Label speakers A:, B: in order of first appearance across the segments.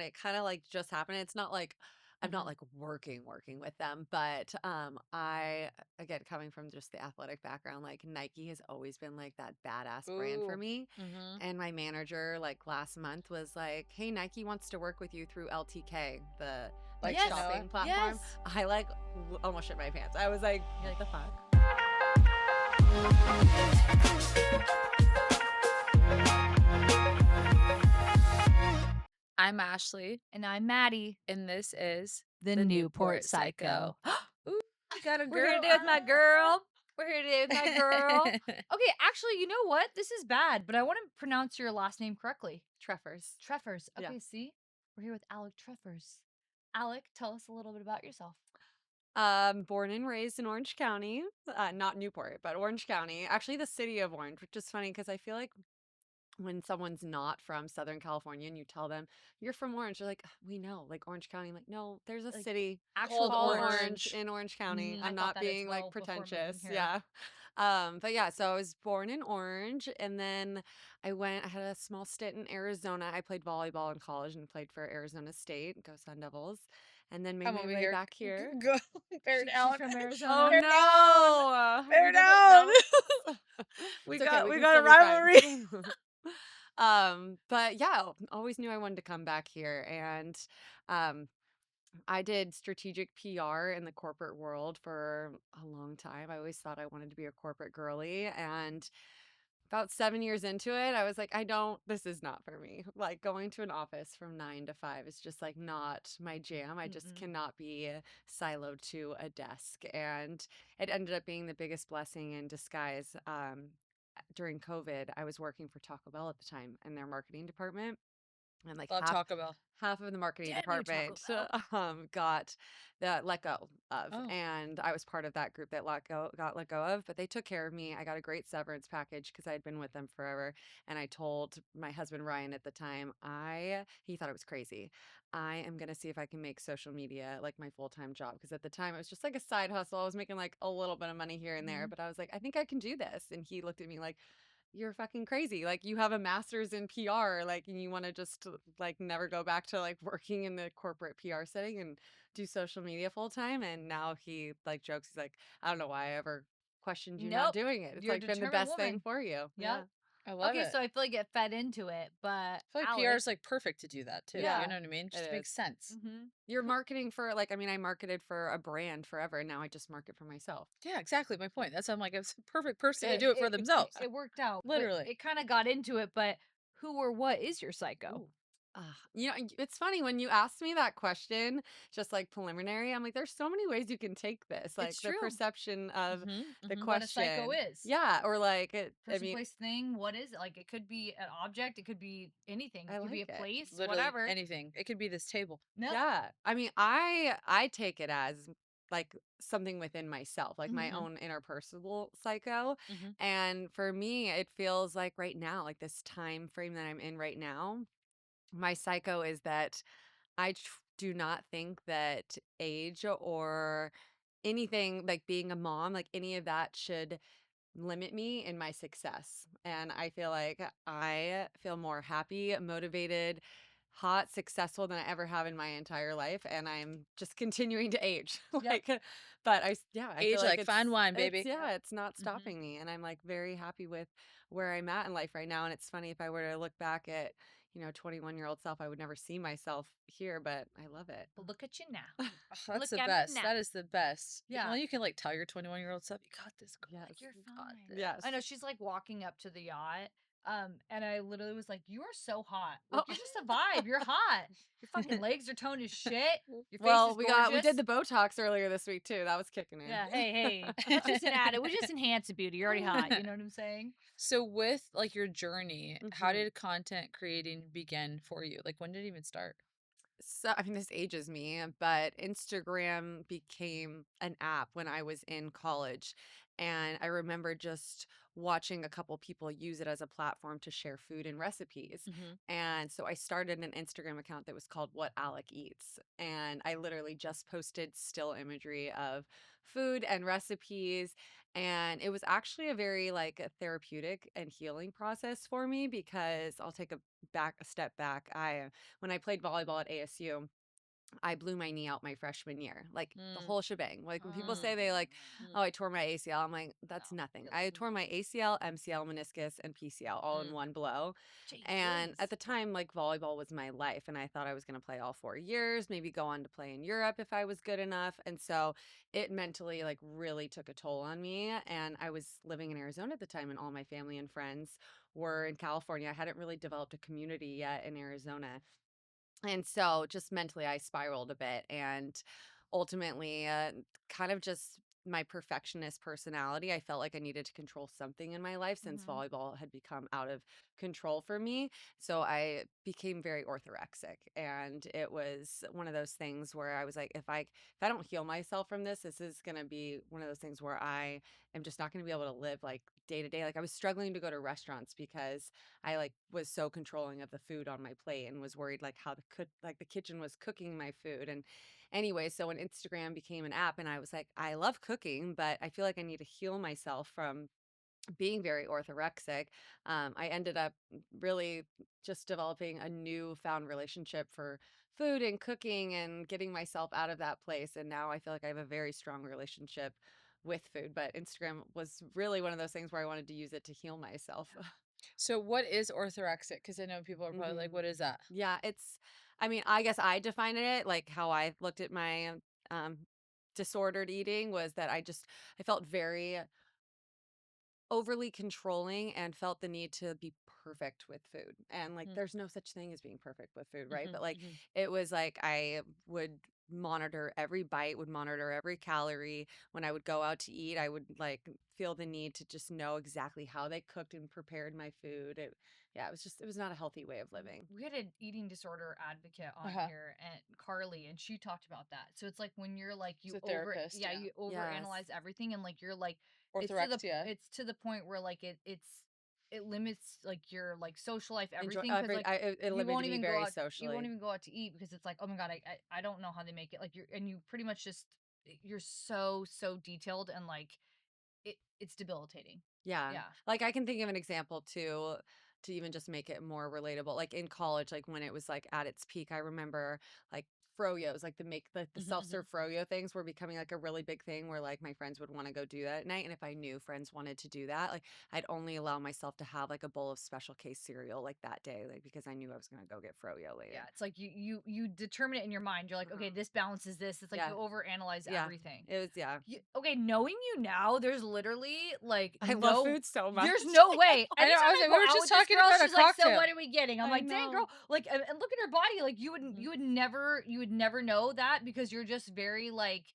A: it kind of like just happened. It's not like I'm not
B: Mhm.
A: like working with them, but I again coming from just the athletic background, like Nike has always been like that badass brand for
B: Ooh.
A: me.
B: Mhm.
A: And my manager like last month was like, "Hey, Nike wants to work with you through LTK, the like
B: Like
C: Yes.
B: Shanoa?
A: shopping platform."
C: Yes.
A: I like almost shit my pants. I was like,
C: You're
A: "What
C: like,
A: the fuck?"
B: I'm Ashley,
C: and I'm Maddie,
B: and this is
C: the Newport Psycho.
B: Ooh, we got a
C: We're
B: girl.
C: here today with my girl. We're here today with my girl. Okay, actually, you know what? This is bad, but I want to pronounce your last name correctly.
A: Treffers.
C: Treffers.
A: Yeah.
C: Okay, see? We're here with Alec Treffs. Alec, tell us a little bit about yourself.
A: Born and raised in Orange County, not Newport, but Orange County. Actually, the city of Orange, which is funny because I feel like when someone's not from Southern California and you tell them you're from Orange, they're like, "We know, like Orange County." I'm like, no, there's a
C: Like,
A: city
C: actual
B: Called
A: called
C: Orange.
A: Orange
B: Orange.
A: in Orange County.
C: I
A: I'm
C: thought
A: not
C: that as
A: being like
C: well before moving
A: pretentious.
C: here.
A: Yeah. But yeah, so I was born in Orange and then I had a small stint in Arizona. I played volleyball in college and played for Arizona State, go Sun Devils, and then made
B: Come
A: my
B: over
A: way
B: here.
A: back here.
B: Go. Bear
C: She's
B: down.
C: from Arizona.
A: Oh
B: Bear down.
A: no!
B: Bear
A: We did it.
B: down.
A: No.
B: we
A: It's okay.
B: got
A: We
B: we
A: can
B: got a
A: still be
B: rivalry.
A: friends. But yeah, always knew I wanted to come back here. And um, I did strategic PR in the corporate world for a long time. I always thought I wanted to be a corporate girly. And about 7 years into it, I was like, this is not for me. Like going to an office from 9 to 5 is just like not my jam. I just
C: Mm-mm.
A: cannot be siloed to a desk. And it ended up being the biggest blessing in disguise. During COVID, I was working for Taco Bell at the time in their marketing department. And like
B: Love Taco Bell.
A: half of the marketing
C: Damn you, Taco
A: department
C: Bell.
A: got the let go of,
B: Oh.
A: and I was part of that group that got let go of, but they took care of me. I got a great severance package because I had been with them forever, and I told my husband Ryan at the time, he thought it was crazy. I am gonna see if I can make social media like my full-time job, because at the time it was just like a side hustle. I was making like a little bit of money here and there,
C: Mhm.
A: but I was like, I think I can do this. And he looked at me like, you're fucking crazy. Like you have a master's in PR, like, and you want to just like never go back to like working in the corporate PR setting and do social media full time. And now he like jokes, he's like, I don't know why I ever questioned you not
C: Nope.
A: doing it. It's
C: You're a
A: like been the
C: determined
A: best thing
C: woman.
A: for you. Yeah.
C: Yep.
B: I love
C: Okay,
B: it.
C: so I feel like it fed into it, but
B: I feel like PR
C: Alec.
B: is like perfect to do that too.
A: Yeah,
B: You know what I mean? It
A: it
B: just
A: is.
B: makes sense.
C: Mm-hmm.
A: You're marketing for like, I mean, I marketed for a brand forever, and now I just market for myself.
B: Yeah, exactly. My point. That's why I'm like, it's a perfect person to do it for
C: It,
B: themselves.
C: it worked out.
B: Literally.
C: But it kind of got into it, but who or what is your psycho?
A: Ooh. It's funny when you asked me that question, just like preliminary. I'm like, there's so many ways you can take this, like
C: It's
A: the
C: true.
A: perception of the
B: Mm-hmm.
C: What a psycho
A: question.
C: is.
A: Yeah, or like it. I
C: Person,
A: mean,
C: place, thing. What is it? Like it could be an object. It could be anything.
A: I
C: It could be
A: like
C: a
A: it.
C: place.
B: Literally
C: Whatever.
B: anything. It could be this table.
C: No.
A: Yeah, I mean, I take it as like something within myself, like my
C: Mhm.
A: own interpersonal psycho.
B: Mm-hmm.
A: And for me, it feels like right now, like this time frame that I'm in right now, my psycho is that do not think that age or anything like being a mom, like any of that should limit me in my success. And I feel like I feel more happy, motivated, hot, successful than I ever have in my entire life. And I'm just continuing to age.
C: Yep.
A: But yeah, I feel
B: Age
A: like
B: like fine wine, baby.
A: it's not
B: Mm-hmm.
A: stopping me. And I'm like very happy with where I'm at in life right now. And it's funny, if I were to look back at, 21-year-old self, I would never see myself here, but I love it.
C: But look at you now.
B: Oh, that's
C: Look
B: the
C: at me
B: best.
C: now.
B: That is the best.
C: Yeah.
B: Well, you can like tell your 21-year-old self, you got this girl.
A: Yes.
B: Like,
C: You're
B: you got
C: fine.
B: this.
A: Yes.
C: I know she's like walking up to the yacht. And I literally was like, "You are so hot.
A: Oh.
C: Like, you're just a vibe. You're hot. Your fucking legs are toned as shit. Your face
A: Well,
C: is
A: we
C: gorgeous."
A: did the Botox earlier this week too. That was kicking in.
C: Yeah. Hey. It's just an ad. It was just enhancing beauty. You're already hot. You know what I'm saying?
B: So with like your journey, how
A: Mhm.
B: did content creating begin for you? Like when did it even start?
A: So, I mean, this ages me, but Instagram became an app when I was in college. And I remember just watching a couple people use it as a platform to share food and recipes.
B: Mhm.
A: And so I started an Instagram account that was called What Alec Eats. And I literally just posted still imagery of food and recipes. And it was actually a very like a therapeutic and healing process for me because I'll take a step back. I when I played volleyball at ASU, I blew my knee out my freshman year, like the
B: Mm,
A: whole shebang. Like when people
B: mm,
A: say they like,
B: mm,
A: oh, I tore my ACL, I'm like, that's nothing. I tore my ACL, MCL, meniscus, and PCL all in
B: mm,
A: one blow. And at
C: Jeez.
A: the time, like volleyball was my life, and I thought I was going to play all 4 years, maybe go on to play in Europe if I was good enough. And so it mentally, like, really took a toll on me. And I was living in Arizona at the time, and all my family and friends were in California. I hadn't really developed a community yet in Arizona. And so just mentally, I spiraled a bit and ultimately, kind of just my perfectionist personality. I felt like I needed to control something in my life since
C: Mhm.
A: volleyball had become out of control for me. So I became very orthorexic. And it was one of those things where I was like, if I don't heal myself from this is gonna be one of those things where I am just not gonna be able to live like day to day. Like I was struggling to go to restaurants because I like was so controlling of the food on my plate and was worried like how the kitchen was cooking my food. And anyway, so when Instagram became an app and I was like, I love cooking, but I feel like I need to heal myself from being very orthorexic. I ended up really just developing a newfound relationship for food and cooking and getting myself out of that place. And now I feel like I have a very strong relationship with food. But Instagram was really one of those things where I wanted to use it to heal myself.
B: So what is orthorexic? Because I know people are probably like,
A: Mhm.
B: "What is that?"
A: Yeah, I mean, I guess I defined it like how I looked at my um, disordered eating was that I felt very overly controlling and felt the need to be perfect with food. And like,
B: Mm,
A: there's no such thing as being perfect with food, right?
B: mhm,
A: But like,
B: mhm.
A: it was like I would monitor every bite, would monitor every calorie. When I would go out to eat, I would like feel the need to just know exactly how they cooked and prepared my food. Yeah, it was not a healthy way of living.
C: We had an eating disorder advocate on
B: Uh-huh.
C: here, and Carly, and she talked about that. So it's like when you're like
B: It's a therapist,
C: yeah,
B: yeah.
C: you
A: Yes.
C: overanalyze everything, and like you're like
B: Orthorexia.
C: it's to the point where like it limits like your like social life,
A: Enjoy
C: everything, because
A: every
C: like
A: it limited me very
C: you won't
A: socially.
C: even go out to eat because it's like, oh my god, I don't know how they make it, like you're, and you pretty much just, you're so detailed, and like it's debilitating.
A: Yeah.
C: Yeah.
A: Like I can think of an example too to even just make it more relatable. Like in college, like when it was like at its peak, I remember like froyos, like the
B: Mhm, mhm.
A: self-serve froyo things were becoming like a really big thing where like my friends would want to go do that at night. And if I knew friends wanted to do that, like I'd only allow myself to have like a bowl of special case cereal like that day, like because I knew I was gonna go get froyo
C: Yeah,
A: later.
C: it's like you determine it in your mind. You're like, okay,
A: Uh-huh.
C: this balances this. It's like you
A: Yeah.
C: overanalyze
A: Yeah.
C: everything.
A: It was yeah.
C: Okay, knowing you now, there's literally like
A: I love
C: no,
A: food so much.
C: there's no way.
B: I know,
C: Anytime
B: I was
C: I
B: like,
C: go
B: we were
C: out
B: just
C: with this
B: talking
C: girl,
B: about a
C: she's like, "So
B: cocktail.
C: what are we getting?" I'm
A: I
C: like, "Dang, girl!"
A: know.
C: Like, and look at her body. Like,
B: Mhm.
C: you would never know that because you're just very like,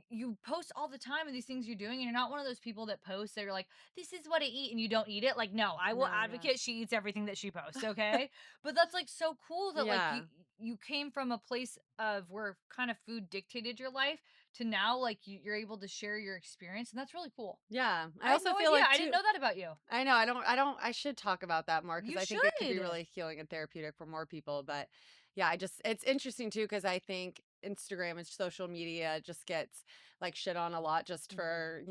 C: you post all the time of these things you're doing, and you're not one of those people that post that are like, this is what I eat, and you don't eat it. Like, no, I will
A: No, yeah.
C: advocate she eats everything that she posts, okay? But that's like so cool that like
A: Yeah.
C: you came from a place of where kind of food dictated your life to now like you're able to share your experience, and that's really cool.
A: Yeah. I
C: I had
A: also
C: no
A: feel
C: idea.
A: like
C: I didn't
A: too
C: know that about you.
A: I know, I should talk about that more because
C: You
A: I think it could be
C: should.
A: really healing and therapeutic for more people, but yeah, it's interesting too because I think Instagram and social media just gets, like, shit on a lot just
C: Mhm.
A: for,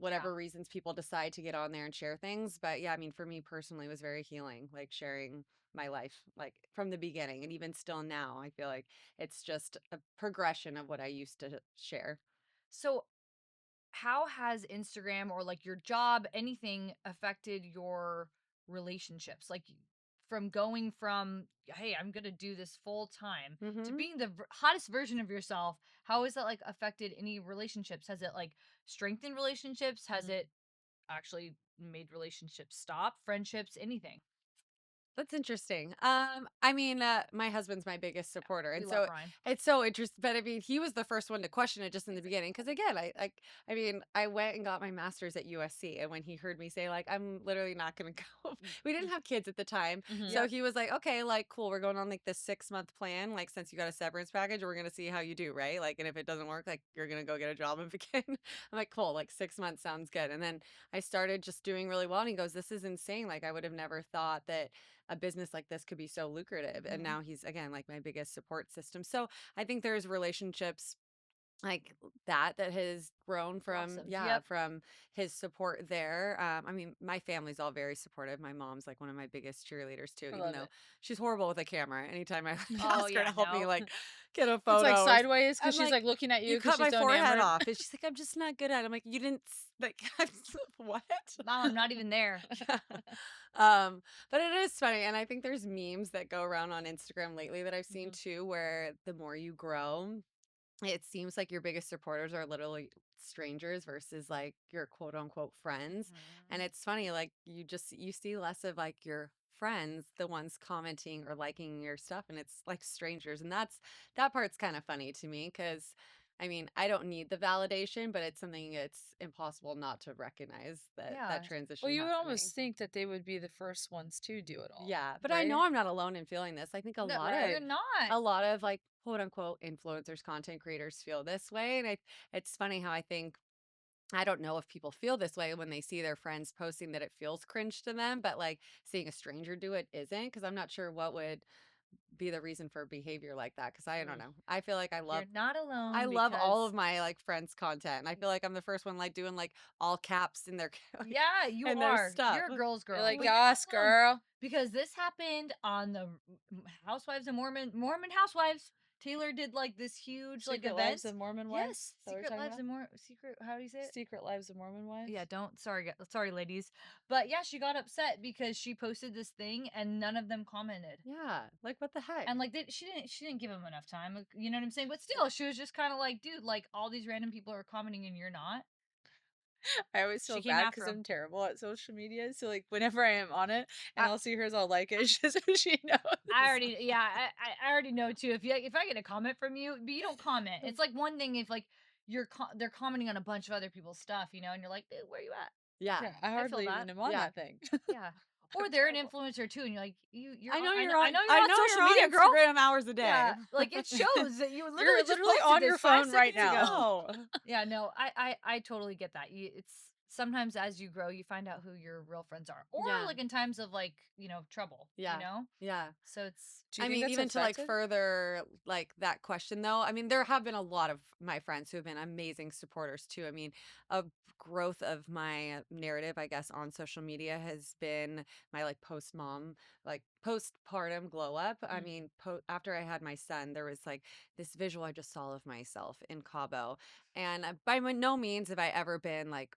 C: Yeah.
A: whatever reasons people decide to get on there and share things, but yeah, I mean, for me personally, it was very healing, like, sharing my life, like, from the beginning, and even still now, I feel like it's just a progression of what I used to share.
C: So how has Instagram or like your job, anything affected your relationships? Like from going from, hey, I'm going to do this full time to
A: Mhm.
C: being the hottest version of yourself. How has that like affected any relationships? Has it like strengthened relationships? Has
B: Mhm.
C: it actually made relationships stop, friendships, anything?
A: That's interesting. My husband's my biggest supporter,
C: We
A: and
C: love
A: so
C: Ryan.
A: it's so interesting. But I mean, he was the first one to question it just in the beginning, because again, I went and got my master's at USC, and when he heard me say like I'm literally not going to go, we didn't have kids at the time,
B: Mhm.
A: so
C: Yep.
A: he was like, okay, like cool, we're going on like this 6 month plan, like since you got a severance package, we're gonna see how you do, right? Like, and if it doesn't work, like you're gonna go get a job and begin. I'm like, cool, like 6 months sounds good, and then I started just doing really well, and he goes, this is insane. Like I would have never thought that a business like this could be so lucrative. And
C: Mhm.
A: now he's again like my biggest support system. So I think there's relationships like that has grown from,
C: Blossomed.
A: yeah,
C: Yep.
A: from his support there. My family's all very supportive. My mom's like one of my biggest cheerleaders too,
B: I
A: even
B: love
A: though
B: it.
A: she's horrible with a camera. Anytime I like
C: Oh
A: ask her to
C: yeah,
A: help me
C: no.
A: like get a
B: It's like
A: photo
B: sideways because
A: I'm
B: she's
A: like,
B: like looking at
A: you
B: you because
A: cut
B: she's
A: my
B: so
A: forehead
B: enamored.
A: off, and she's like, I'm just not good at it. I'm like, you didn't like what?
C: Mom, I'm not even there.
A: Yeah. But it is funny, and I think there's memes that go around on Instagram lately that I've seen
B: Mhm.
A: too, where the more you grow, it seems like your biggest supporters are literally strangers versus like your quote unquote friends. And
C: Mhm.
A: it's funny, like you see less of like your friends, the ones commenting or liking your stuff, and it's like strangers. And that part's kind of funny to me because I mean, I don't need the validation, but it's something it's impossible not to recognize that
C: Yeah.
B: Well,
A: transition
B: you would
A: happening.
B: almost think that they would be the first ones to do it all,
A: Yeah, but I
B: right?
A: know I'm not alone in feeling this. I think a
C: No,
A: lot
C: you're
A: of
C: not.
A: a lot of like quote unquote influencers, content creators feel this way. And it's funny how I don't know if people feel this way when they see their friends posting that it feels cringe to them, but like seeing a stranger do it isn't, because I'm not sure what would be the reason for behavior like that. Cause I don't
B: Mm.
A: know. I feel like
C: You're not
A: I
C: alone
A: love all
C: because
A: of my like friends' content. And I feel like I'm the first one like doing like all caps in their
C: yeah, you
A: and their
C: are.
A: stuff.
C: You're a girl's
B: You're
C: girl,
B: like,
C: but you're not
B: "Yas,
C: alone
B: girl."
C: because this happened on the Housewives of Mormon Housewives. Taylor did like this huge like
B: Secret Lives
C: event.
B: of Mormon Wives? Is
C: Yes,
B: that what we're
C: Secret
B: talking
C: Lives
B: about?
C: of More Secret. How do you say it?
B: Secret Lives of Mormon
C: Yeah,
B: Wives?
C: don't. Sorry, sorry, ladies. But yeah, she got upset because she posted this thing and none of them commented.
A: Yeah. Like what the heck?
C: And like she didn't give him enough time. Like, you know what I'm saying? But still, she was just kind of like, dude, like all these random people are commenting and you're not.
B: I always
C: She
B: feel
C: came
B: bad
C: after
B: because
C: him.
B: I'm terrible at social media, so, like, whenever I am on it and
C: I,
B: I'll see hers, I'll like it just so she
C: I
B: knows.
C: already, yeah, I already know too. If I get a comment from you, but you don't comment. It's like one thing if like they're commenting on a bunch of other people's stuff, and you're like, dude, where you at?
A: Yeah.
B: Yeah, I
C: I feel
B: hardly
C: that.
B: even am on
A: Yeah.
B: that thing.
C: Yeah. Or
B: I'm
C: they're an
B: terrible.
C: influencer too, and you're like,
A: I know you're
C: I
A: on
C: know you're
A: I
C: on
A: know
C: social
A: you're on
C: media, girl.
A: Instagram hours a day.
C: Yeah, like it shows that you literally
B: You're
C: just
B: literally
C: posted
B: on
C: this
B: your
C: five
B: phone right
C: seconds
A: I
B: now.
C: ago.
A: know.
C: Yeah, no, I totally get that. It's sometimes as you grow, you find out who your real friends are, or
A: Yeah.
C: like in times of like trouble,
A: Yeah. Yeah.
C: So it's
B: Do you
A: I
B: think
A: mean,
B: that's
A: even to like
B: affected?
A: further like that question though, I mean, there have been a lot of my friends who have been amazing supporters too. I mean, a growth of my narrative, I guess, on social media has been my like like postpartum glow up. I
C: mm,
A: mean, after I had my son, there was like this visual I just saw of myself in Cabo. And by no means have I ever been like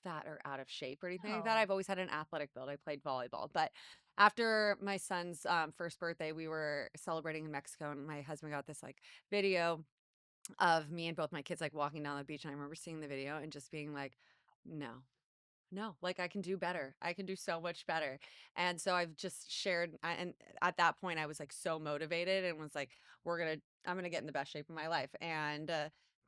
A: fat or out of shape or anything like that.
C: no.
A: I've always had an athletic build. I played volleyball. But after my son's first birthday, we were celebrating in Mexico, and my husband got this like video of me and both my kids like walking down the beach. And I remember seeing the video and just being like, no, no, like I can do better. I can do so much better. And so I've just shared, and at that point, I was like so motivated and was like, I'm going to get in the best shape of my life. And,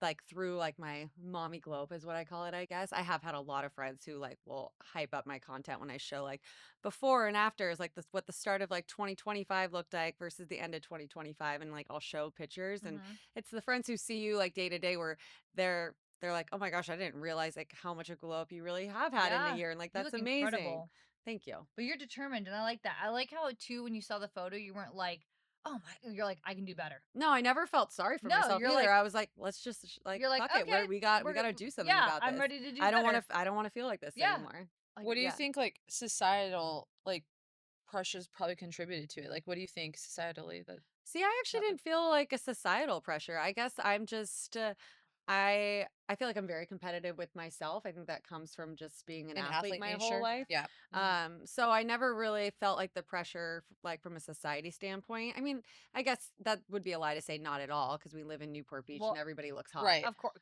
A: like through like my mommy globe is what I call it, I guess. I have had a lot of friends who like will hype up my content when I show like before and after is like this what the start of like 2025 looked like versus the end of 2025, and like I'll show pictures, and
C: Hmm.
A: it's the friends who see you like day to day where they're they're like, "Oh my gosh, I didn't realize like how much a glow up you really have had in a
C: Yeah,
A: year." And like,
C: you
A: that's
C: look
A: amazing.
C: incredible,
A: Thank you.
C: but you're determined, and I like that. I like how too when you saw the photo, you weren't like, oh my, you're like, I can do better.
A: No, I never felt sorry for
C: No,
A: myself
C: you're
A: either.
C: like,
A: I was like, let's just like
C: you're like,
A: fuck it.
C: okay,
A: We got to do something
C: yeah,
A: about
C: I'm
A: this.
C: ready to do better.
A: I don't want to feel like this
C: Yeah,
A: anymore. Like,
B: What do you
A: yeah.
B: think, like, societal, like, pressures probably contributed to it? Like, what do you think societally that
A: See, I actually
B: happened?
A: didn't feel like a societal pressure. I guess I'm just I feel like I'm very competitive with myself. I think that comes from just being an
B: An
A: athlete
B: athlete
A: my whole
B: nature.
A: life.
B: Yeah.
A: So I never really felt like the pressure, like from a society standpoint. I mean, I guess that would be a lie to say not at all because we live in Newport Beach and
C: Well,
A: everybody looks hot.
B: Right.
C: of course.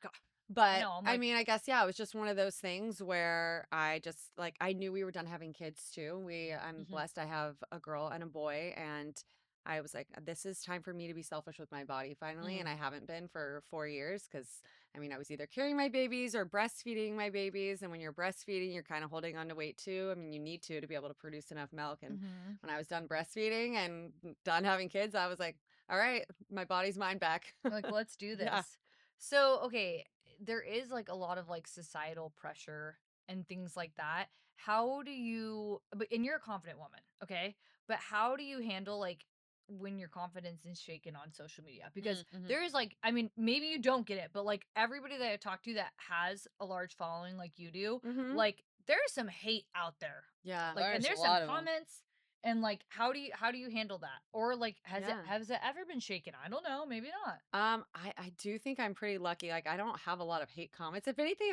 C: I
A: But
C: know. I'm
A: I
C: like,
A: mean, I guess yeah, it was just one of those things where I just like I knew we were done having kids too. I'm
B: Mhm.
A: blessed I have a girl and a boy and I was like this is time for me to be selfish with my body finally and
B: Mhm.
A: I haven't been for 4 years cuz I mean, I was either carrying my babies or breastfeeding my babies and when you're breastfeeding, you're kind of holding on to weight too. I mean, you need to be able to produce enough milk and
C: mhm.
A: when I was done breastfeeding and done having kids, I was like, all right, my body's mine back.
C: Like, let's do
A: Yeah.
C: this. So, okay, there is like a lot of like societal pressure and things like that. How do you, and you're a confident woman, okay? But how do you handle like when your confidence is shaken on social media? Because
B: Mhm.
C: there is like, I mean, maybe you don't get it, but like everybody that I talk to that has a large following like you do,
A: Mhm.
C: like there's some hate out there.
A: Yeah.
C: Like, and
B: There's a
C: there's some
B: lot of them.
C: comments and like how do you handle that? Or like
A: Yeah.
C: has it ever been shaken? I don't know, maybe not.
A: I do think I'm pretty lucky. Like, I don't have a lot of hate comments. If anything,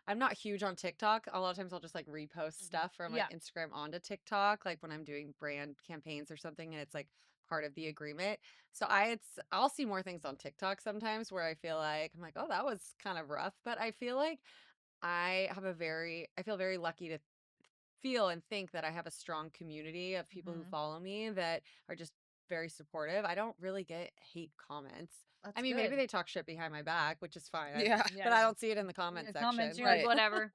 A: I'm not huge on TikTok. A lot of times I'll just like repost
B: Mhm.
A: stuff from like
C: Yeah.
A: Instagram onto TikTok, like when I'm doing brand campaigns or something, and it's like part of the agreement. So I'll see more things on TikTok sometimes where I feel like I'm like, oh, that was kind of rough. But I feel like I feel very lucky to feel and think that I have a strong community of people who
C: Mhm.
A: follow me that are just very supportive. I don't really get hate comments. I
C: That's
A: mean, maybe
C: good.
A: they talk shit behind my back, which is fine,
B: Yeah.
A: but
C: Yeah.
A: I don't see it in the comment
C: Yeah, comments,
A: section.
C: you're like,
B: Right.
C: "Whatever."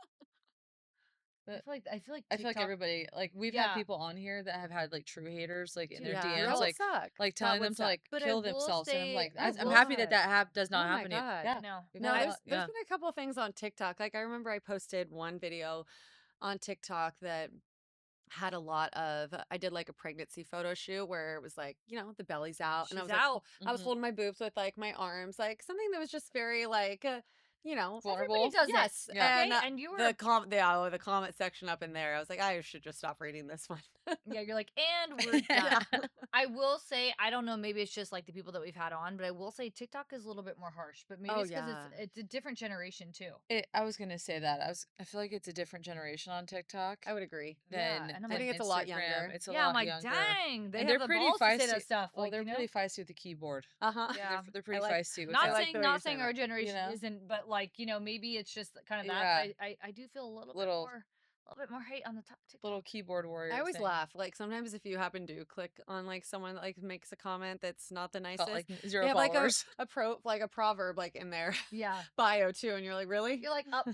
B: But
C: I feel like
B: I feel like
C: TikTok.
B: everybody like we've had
C: Yeah,
B: people on here that have had like true haters like in
C: dude,
B: their
A: Yeah,
B: DMs
A: that would
C: real
A: suck.
B: like
A: That
B: telling
A: would
B: them to
A: suck.
B: like
C: but I
B: kill
C: will
B: themselves and I'm
C: say
B: like
A: I
B: I'm
C: will
B: happy
A: would.
B: does
A: Oh
B: not
A: my
B: happen to you.
A: god.
B: Yeah.
C: no.
B: We've had
A: No,
B: a
C: I
B: lot.
A: there's
B: Yeah.
A: been a couple of things on TikTok. Like I remember I posted one video on TikTok that had a lot of I did like a pregnancy photo shoot where it was like, the belly's out and I
C: she's
A: was like
C: out.
A: I was
B: Mhm.
A: holding my boobs with like my arms, like something that was just very like you know,
C: Everybody
B: Vulnerable.
C: does it,
A: yes.
B: Yeah.
A: And
C: okay? And you were
A: the comment section up in there, I was like, I should just stop reading this one.
C: yeah, you're like, "And we're
A: Yeah.
C: done." I will say, I don't know, maybe it's just like the people that we've had on, but I will say TikTok is a little bit more harsh, but maybe
A: Oh
C: it's because it's
A: yeah.
C: it's a different generation too.
B: I was gonna say that. I feel like it's a different generation on TikTok
A: I would agree.
C: Yeah,
B: than
C: and I'm
A: I
C: like
A: think it's a lot
B: Instagram.
A: younger.
B: It's a
C: yeah, I'm
B: lot
C: like,
B: younger.
C: "Dang, they
B: And
C: have
B: they're
C: the
B: pretty
C: balls to say
B: feisty.
C: that stuff,"
B: Well,
C: like,
B: they're pretty feisty with the keyboard.
A: Uh-huh.
C: Yeah.
B: They're
A: I
B: pretty
A: like
B: feisty with
A: I
C: Not
B: that.
A: like
C: saying
A: the way you're
C: not saying
A: saying
C: our
A: that.
B: You
C: generation
B: know?
C: isn't, but like, maybe it's just kind of that.
B: Yeah.
C: I do feel
B: Little
C: a little bit more hate on the TikTok.
B: little keyboard
A: I
B: warrior
A: always
B: thing.
A: laugh. Like sometimes if you happen to click on like someone that like makes a comment that's not the
B: Got
A: nicest,
B: like zero
A: they have like
B: followers.
A: a proverb like in their
C: Yeah.
A: bio too, and you're like, really?
C: You're like, "Up."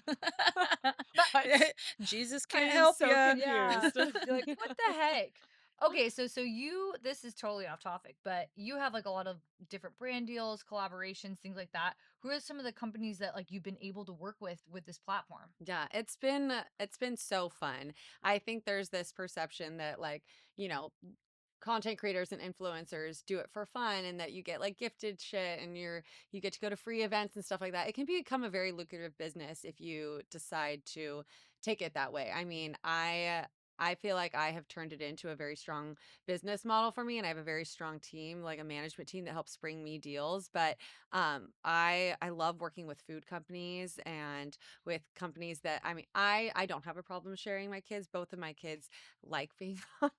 C: But
B: Jesus
A: I
B: can't
A: am
B: help
A: so
B: you.
C: yeah.
A: confused.
C: You're like, "What the heck?" Okay, so you this is totally off topic, but you have like a lot of different brand deals, collaborations, things like that. Who are some of the companies that like you've been able to work with this platform?
A: Yeah, it's been so fun. I think there's this perception that like, you know, content creators and influencers do it for fun and that you get like gifted shit and you get to go to free events and stuff like that. It can become a very lucrative business if you decide to take it that way. I mean, I feel like I have turned it into a very strong business model for me and I have a very strong team, like a management team that helps bring me deals, but I love working with food companies and with companies that I mean, I don't have a problem sharing my kids. Both of my kids like being on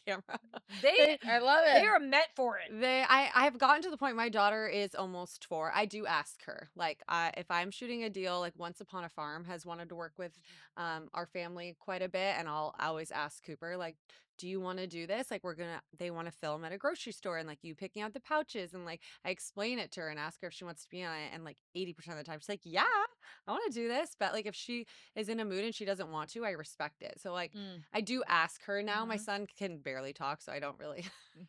A: camera.
C: They
A: They
B: I love
C: they
B: it.
C: are meant for it.
A: I have gotten to the point my daughter is almost 4. I do ask her, like, if I'm shooting a deal, like Once Upon a Farm has wanted to work with our family quite a bit, and I'll always ask Cooper, like, do you want to do this? Like, they want to film at a grocery store and like you picking out the pouches and like I explain it to her and ask her if she wants to be on it. And like 80% of the time she's like, yeah, I want to do this. But like if she is in a mood and she doesn't want to, I respect it. So like
B: Mm.
A: I do ask her now. My
C: Mhm.
A: son can barely talk, so I don't really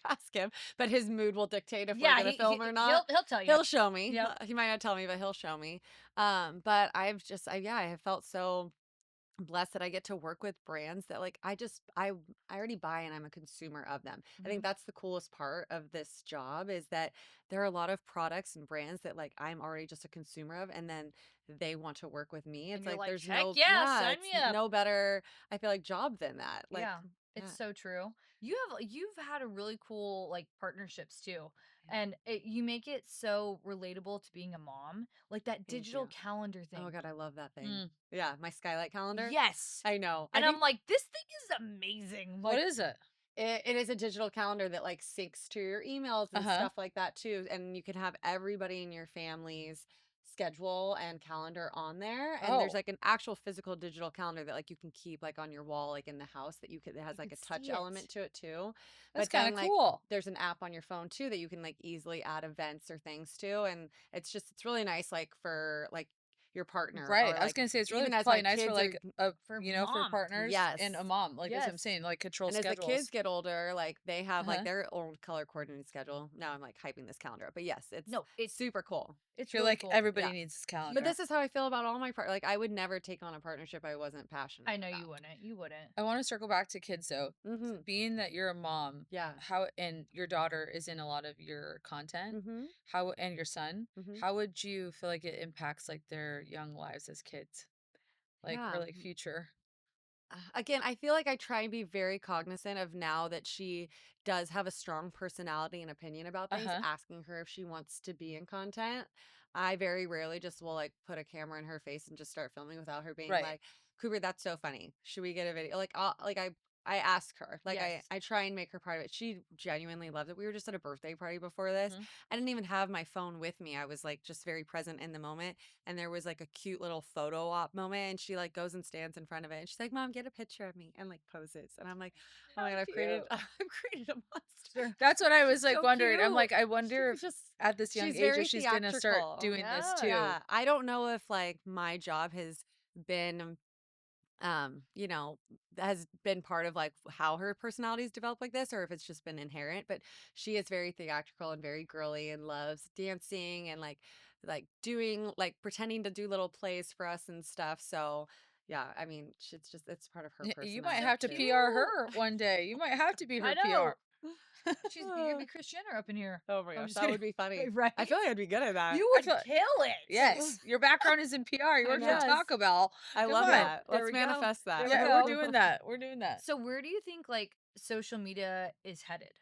A: ask him, but his mood will dictate if we're
C: Yeah,
A: gonna film or not.
C: he'll tell you.
A: He'll show me.
C: Yep.
A: He might not tell me, but he'll show me. But I have felt so blessed that I get to work with brands that like I already buy and I'm a consumer of them. I think
C: Mhm.
A: that's the coolest part of this job is that there are a lot of products and brands that like I'm already just a consumer of and then they want to work with me.
C: And
A: It's
C: you're
A: like
C: like,
A: there's
C: "Heck
A: no
C: yeah,
A: yeah,
C: sign
A: it's
C: me up."
A: no better I feel like job than that. Like
C: Yeah, it's
A: yeah.
C: so true. You've had a really cool like partnerships too. And you make it so relatable to being a mom, like that
A: Thank
C: digital
A: you.
C: calendar thing.
A: Oh god, I love that thing.
B: Mm.
A: Yeah, my skylight calendar.
C: Yes.
A: I know. I
C: And I'm
A: think
C: like, this thing is amazing.
B: What
C: Like,
B: is it?
A: it is a digital calendar that like syncs to your emails and
B: Uh-huh.
A: stuff like that too. And you can have everybody in your family's schedule and calendar on there. And there's
B: Oh,
A: like an actual physical digital calendar that like you can keep like on your wall, like in the house that you could, it has
C: you
A: like
C: can
A: a touch
C: see it.
A: element to it too.
B: that's
A: But
B: kind
A: then
B: of
A: like
B: cool.
A: there's an app on your phone too that you can like easily add events or things to. And it's really nice like for like your partner
B: Right.
A: or
B: I was
A: like
B: gonna say it's really
A: even as
B: probably
A: my
B: nice for
A: kids are
B: like a
C: For
B: for
C: mom.
B: partners and a
A: yes.
B: mom. Like that's what I'm
C: Yes.
B: saying, like control
A: And as the kids
B: schedules.
A: get older, like they have like
B: Uh-huh.
A: their own color coordinated schedule. Now I'm like hyping this calendar up, but yes, it's
C: No,
A: super cool.
C: it's
B: Feel
C: really
B: like
C: cool.
B: everybody
A: Yeah.
B: needs this
A: But
B: calendar.
A: this is how I feel about all my part. Like I would never take on a partnership I wasn't passionate
C: I know you
A: about.
C: wouldn't. You wouldn't.
B: I want to circle back to kids though.
A: Mm-hmm.
B: Being that you're a mom,
A: Yeah.
B: how and your daughter is in a lot of your content,
A: Mm-hmm.
B: how and your son,
A: Mm-hmm.
B: how would you feel like it impacts like their young lives as kids? Like or
A: Yeah.
B: like future.
A: Again, I feel like I try and be very cognizant of now that she does have a strong personality and opinion about things,
B: Uh-huh.
A: asking her if she wants to be in content. I very rarely just will like put a camera in her face and just start filming without her being
B: Right.
A: like, Cooper, that's so funny. Should we get a video? I ask her, like
C: Yes.
A: I try and make her part of it. She genuinely loves it. We were just at a birthday party before this.
B: Mm-hmm.
A: I didn't even have my phone with me. I was like just very present in the moment. And there was like a cute little photo op moment. And she like goes and stands in front of it. And she's like, Mom, get a picture of me and like poses. And I'm like, oh my God, I've created,
B: Cute.
A: I've created a monster.
B: That's what I was like
C: So
B: wondering. I'm
C: cute.
B: like, I wonder
A: She's
B: if
A: just,
B: at this young
A: she's
B: age
A: very
B: if she's gonna start
A: theatrical.
B: doing this
C: Yeah.
B: too.
A: Yeah. I don't know if like my job has been you know, has been part of like how her personality's developed like this, or if it's just been inherent. But she is very theatrical and very girly and loves dancing and like doing like pretending to do little plays for us and stuff. So yeah, I mean, it's just it's part of her
B: You might
A: personality
B: have to
A: too.
B: PR her one day. You might have to be
C: I
B: her
C: know.
B: PR.
C: You could be Kris Jenner up in here.
A: Oh my
C: I'm
A: gosh,
C: just
A: that
C: kidding.
A: would be funny.
C: Right?
A: I feel like I'd be good at that.
C: You
B: I
C: would
B: feel
C: kill it.
B: yes. Your background is in PR. You
A: I
B: worked
A: know.
B: for Taco Bell.
A: I
B: Come
A: love
B: on.
A: that.
C: There
A: Let's
C: we go.
A: manifest that.
C: There we
B: Yeah, we're
C: go.
B: doing that. We're doing that.
C: So where do you think like social media is headed?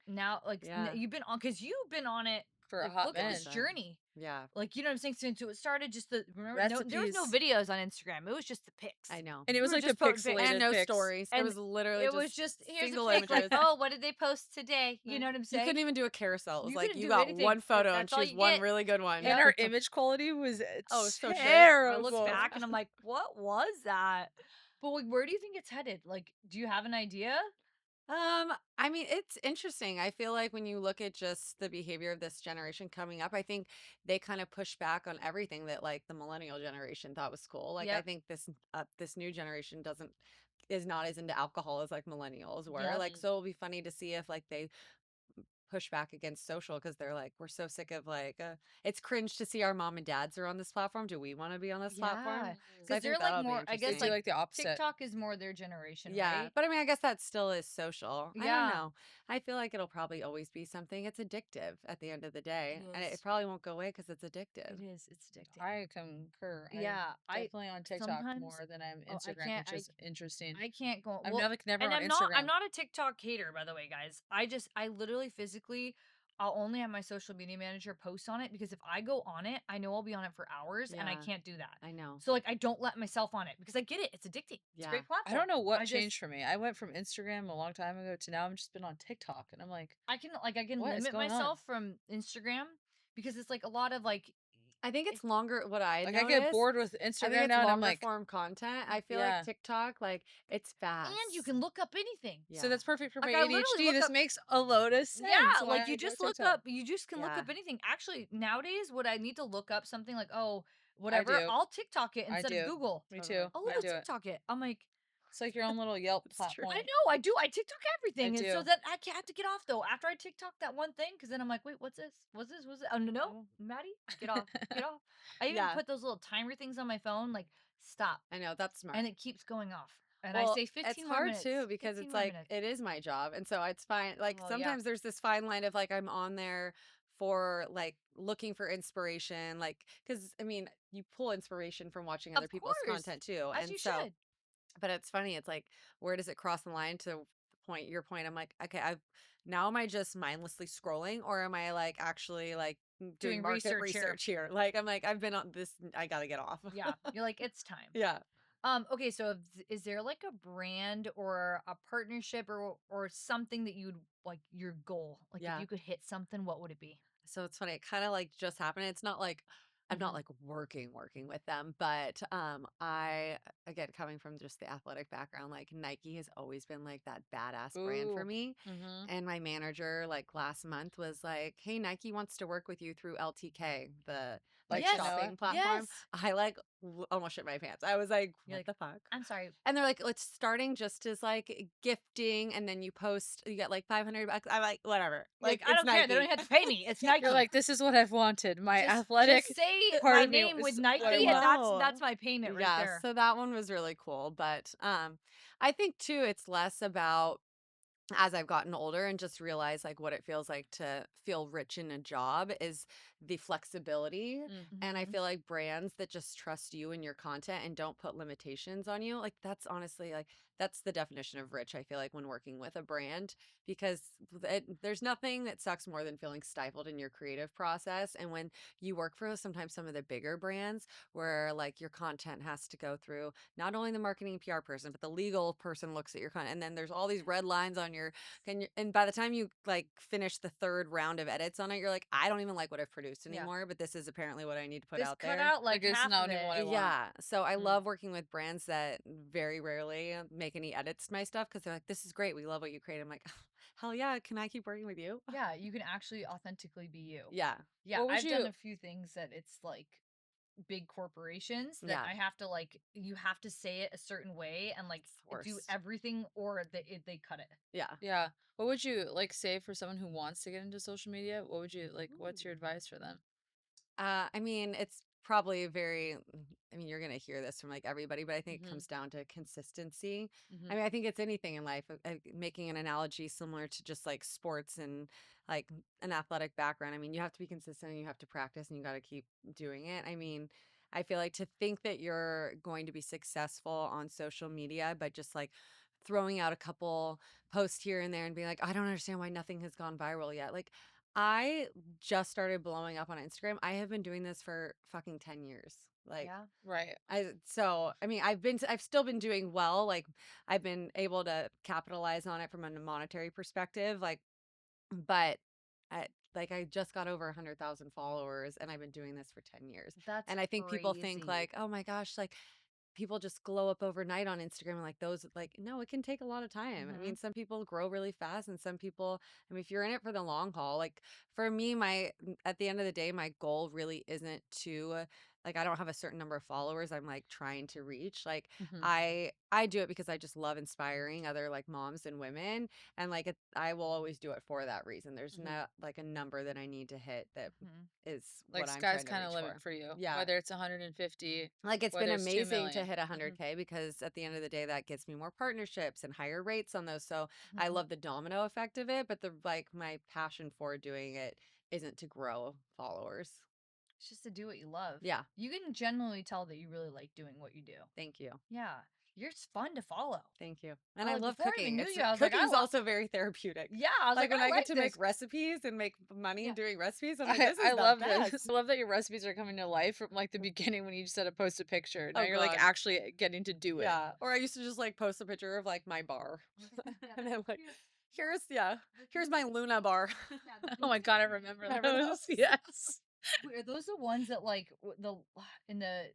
C: Now, like
A: Yeah.
C: you've been on because you've been on it
B: For a
C: like,
B: hot
C: look at this
B: minute.
C: journey.
A: Yeah,
C: Like you know what I'm saying? Since it started, just the remember there was no
B: Recipes.
C: videos on Instagram. It was just the pics.
A: I know.
B: And it
C: We
B: was
C: were
B: like the
C: just posting pics.
B: pixelated
A: And no
B: pics.
A: stories. It
C: And
A: was literally
C: it was just here's
A: single
C: a pic. Like,
A: images.
C: oh, what did they post today? You know what I'm
A: You
C: saying?
A: couldn't even do a carousel. It was
C: You
A: like
C: couldn't
A: you
C: do
A: got
C: anything.
A: one photo and
C: That's all
A: choose
C: you
A: one
C: get.
A: really good one.
B: And our image quality was
A: Oh, so shit.
B: terrible.
C: I look back and I'm like, what was that? But like, where do you think it's headed? Like, do you have an idea?
A: I mean, it's interesting. I feel like when you look at just the behavior of this generation coming up, I think they kind of push back on everything that like the millennial generation thought was cool. Like I
C: Yep.
A: think this new generation is not as into alcohol as like millennials were.
C: Yep.
A: Like so it'll be funny to see if like they push back against social because they're like we're so sick of like it's cringe to see our mom and dads are on this platform. Do we want to be on this platform?
C: Yeah.
A: So I
C: Because they're
A: think
C: like
A: that'll be
C: more, I guess,
B: They
A: interesting.
B: do like the opposite.
C: TikTok is more their generation,
A: Yeah,
C: right?
A: but I mean, I guess that still is social. I
C: Yeah.
A: don't know. I feel like it'll probably always be something. It's addictive at the end of the day,
C: It
A: and
C: is.
A: it probably won't go away because it's addictive.
C: It is. It's addicting.
B: I concur.
C: Yeah,
B: I'm definitely on TikTok
C: sometimes-
B: more than I'm
C: Oh, I
B: Instagram,
C: can't-
B: which is interesting.
C: I can't go.
B: I'm
C: well,
B: never
C: and
B: on
C: I'm
B: Instagram.
C: not a TikTok hater, by the way, guys. I literally physically, I'll only have my social media manager post on it because if I go on it, I know I'll be on it for hours, and I
A: Yeah.
C: can't do that.
A: I know.
C: So like, I don't let myself on it because I get it. It's addicting. It's
A: Yeah.
C: a great platform.
B: I don't know what
C: I just-
B: changed for me. I went from Instagram a long time ago to now I'm just been on TikTok, and I'm like,
C: I can
B: What is
C: limit
B: going on?
C: myself from Instagram because it's like a lot of like
A: I think it's longer. What I
B: I
A: noticed,
B: get bored with
A: I think
B: Instagram
A: it's
B: now, and I'm
A: longer
B: like,
A: form content. I feel
B: Yeah.
A: like TikTok, like it's fast,
C: and you can look up anything.
A: Yeah.
B: so that's perfect for
C: Like,
B: my
C: I literally
B: ADHD.
C: look
B: This
C: up-
B: makes a load of sense.
C: Yeah,
B: why
C: like
B: I
C: you
B: go
C: just look
B: TikTok.
C: up, you just can look
A: Yeah.
C: up anything. Actually, nowadays, what I need to look up something like, oh, whatever,
B: do.
C: I'll TikTok it
B: I
C: instead
B: do.
C: of Google.
B: Me
A: Totally.
B: too.
C: I'll
B: I
C: little
B: do it.
C: TikTok it. I'm like,
B: It's like your own little Yelp
A: It's true.
B: platform.
C: I know, I do. I TikTok everything, and so
B: do.
C: that I can't have to get off though. After I TikTok that one thing, because then I'm like, wait, what's this? What's this? What's it? Oh no,
B: Oh.
C: Maddie, get off, get off. I even
A: Yeah.
C: put those little timer things on my phone, like stop,
A: I know that's smart.
C: and it keeps going off. And
A: Well,
C: I say 15
A: it's
C: more
A: hard
C: minutes.
A: too because
C: 15
A: it's
C: more
A: like
C: minutes.
A: it is my job, and so it's fine. Like
C: Well, yeah.
A: sometimes there's this fine line of like I'm on there for like looking for inspiration, like because I mean you pull inspiration from watching other
C: Of
A: people's
C: course,
A: content too,
C: as
A: and
C: you
A: so
C: should.
A: but it's funny. It's like where does it cross the line to your point? I'm like okay, now am I just mindlessly scrolling, or am I like actually like doing
C: Doing
A: market
C: research here.
A: research here? Like I'm like, I've been on this, I gotta get off.
C: Yeah. You're like, it's time.
A: Yeah.
C: Okay, so is there like a brand or a partnership or something that you'd like your goal? Like if
A: Yeah.
C: you could hit something, what would it be?
A: So it's funny. It kind of like just happened. It's not like I'm not
C: Mhm.
A: like working with them, but I again coming from just the athletic background, like Nike has always been like that badass brand for
B: Ooh.
A: me.
B: Mm-hmm.
A: And my manager like last month was like, "Hey, Nike wants to work with you through LTK, the like
B: Like to know
C: Yes.
B: it.
A: shopping platform."
C: Yes.
A: I like almost shit my pants. I was like,
C: You're
A: "What
C: like,
A: the fuck?"
C: I'm sorry.
A: And they're like, "It's starting just as like gifting, and then you post, you get like $500." I'm like, "Whatever."
C: You're
A: Like
C: like, I
A: it's
C: don't care. They don't
A: Nike.
C: even have to pay me. It's
B: You're
C: Nike.
B: like, this is what I've wanted. My
C: Just
B: athletic
C: say
B: part
C: my
B: of me
C: name with
B: is what I
C: Nike, and
B: want.
A: No.
C: that's my payment right
A: Yeah,
C: there.
A: so that one was really cool, but I think too it's less about as I've gotten older and just realized like what it feels like to feel rich in a job is the flexibility.
B: Mm.
A: And I
C: Mhm.
A: feel like brands that just trust you and your content and don't put limitations on you, like that's honestly like that's the definition of rich. I feel like when working with a brand, because there's nothing that sucks more than feeling stifled in your creative process. And when you work for sometimes some of the bigger brands where like your content has to go through not only the marketing and PR person, but the legal person looks at your content, and then there's all these red lines on your and by the time you like finish the third round of edits on it, you're like, I don't even like what I've produced
C: Yeah.
A: anymore, but this is apparently what I need to put
C: This
A: out
C: cut
A: there.
C: out like
B: Like, it's
C: half
B: not
C: of
B: even
C: it.
B: what I want.
A: Yeah. So I
B: Mm.
A: love working with brands that very rarely make any edits to my stuff because they're like, this is great. We love what you create. I'm like, hell yeah. Can I keep working with you?
C: Yeah, you can actually authentically be you.
A: Yeah.
C: Yeah,
B: What would
C: I've done
B: you
C: a few things that it's like big corporations that
A: Yeah.
C: I have to like you have to say it a certain way and like
A: It's the
C: do
A: worst.
C: everything or they cut it.
A: Yeah.
B: Yeah. What would you like say for someone who wants to get into social media? What would you like? What's your
A: Ooh.
B: advice for them?
A: I mean, it's probably very, I mean, you're going to hear this from like everybody, but I think it
B: Mm-hmm.
A: comes down to consistency.
B: Mm-hmm.
A: I mean, I think it's anything in life. Making an analogy similar to just like sports and like an athletic background. I mean, you have to be consistent and you have to practice and you got to keep doing it. I mean, I feel like to think that you're going to be successful on social media by just like throwing out a couple posts here and there and being like, I don't understand why nothing has gone viral yet. Like, I just started blowing up on Instagram. I have been doing this for fucking 10 years. Like
C: Yeah.
B: Right.
A: I mean, I've still been doing well. Like I've been able to capitalize on it from a monetary perspective. Like, but I like I just got over 100,000 followers and I've been doing this for 10 years.
C: That's
A: And I think people think
C: crazy.
A: like, "Oh my gosh, like people just glow up overnight on Instagram," and like those like no, it can take a lot of time. I
C: Mhm.
A: mean, some people grow really fast and some people, I mean, if you're in it for the long haul, like for me, at the end of the day, my goal really isn't to like I don't have a certain number of followers I'm like trying to reach. Like
B: Mm-hmm.
A: I do it because I just love inspiring other like moms and women, and like I will always do it for that reason. There's
B: Mm-hmm.
A: not like a number that I need to hit that
C: Mhm.
A: is
B: Like
A: what I'm
B: sky's
A: trying to
B: kind of
A: reach
B: limit
A: for.
B: for you,
A: Yeah.
B: whether it's 150,
A: Like, it's been
B: whether it's two
A: amazing to
B: million.
A: hit
B: Mm-hmm.
A: 100K because at the end of the day, that gets me more partnerships and higher rates on those. So I
C: Mhm.
A: love the domino effect of it, but the like my passion for doing it isn't to grow followers.
C: It's just to do what you love.
A: Yeah.
C: You can generally tell that you really like doing what you do.
A: Thank you.
C: Yeah. You're just fun to follow.
A: Thank you. And
C: I
A: I
C: like
A: love
C: before I even
A: cooking.
C: knew
A: It's
C: you, I was like,
A: cooking's also very therapeutic.
C: yeah, I was
A: Like
C: like,
A: when
C: I
A: I get
C: like
A: to
C: this.
A: make recipes and make money
C: Yeah.
A: doing recipes, I'm like, this
B: I
A: is the
B: love
A: best.
B: this. I love that your recipes are coming to life from like the beginning when you just had to post a picture. Now
A: Oh
B: you're like
A: God.
B: actually getting to do it.
A: Yeah. Or I used to just like post a picture of like my bar. And then like here's my Luna bar.
B: Oh my god, I remember
A: Remember
B: those.
A: those?
B: Yes.
C: Wait, are those the ones that like the in the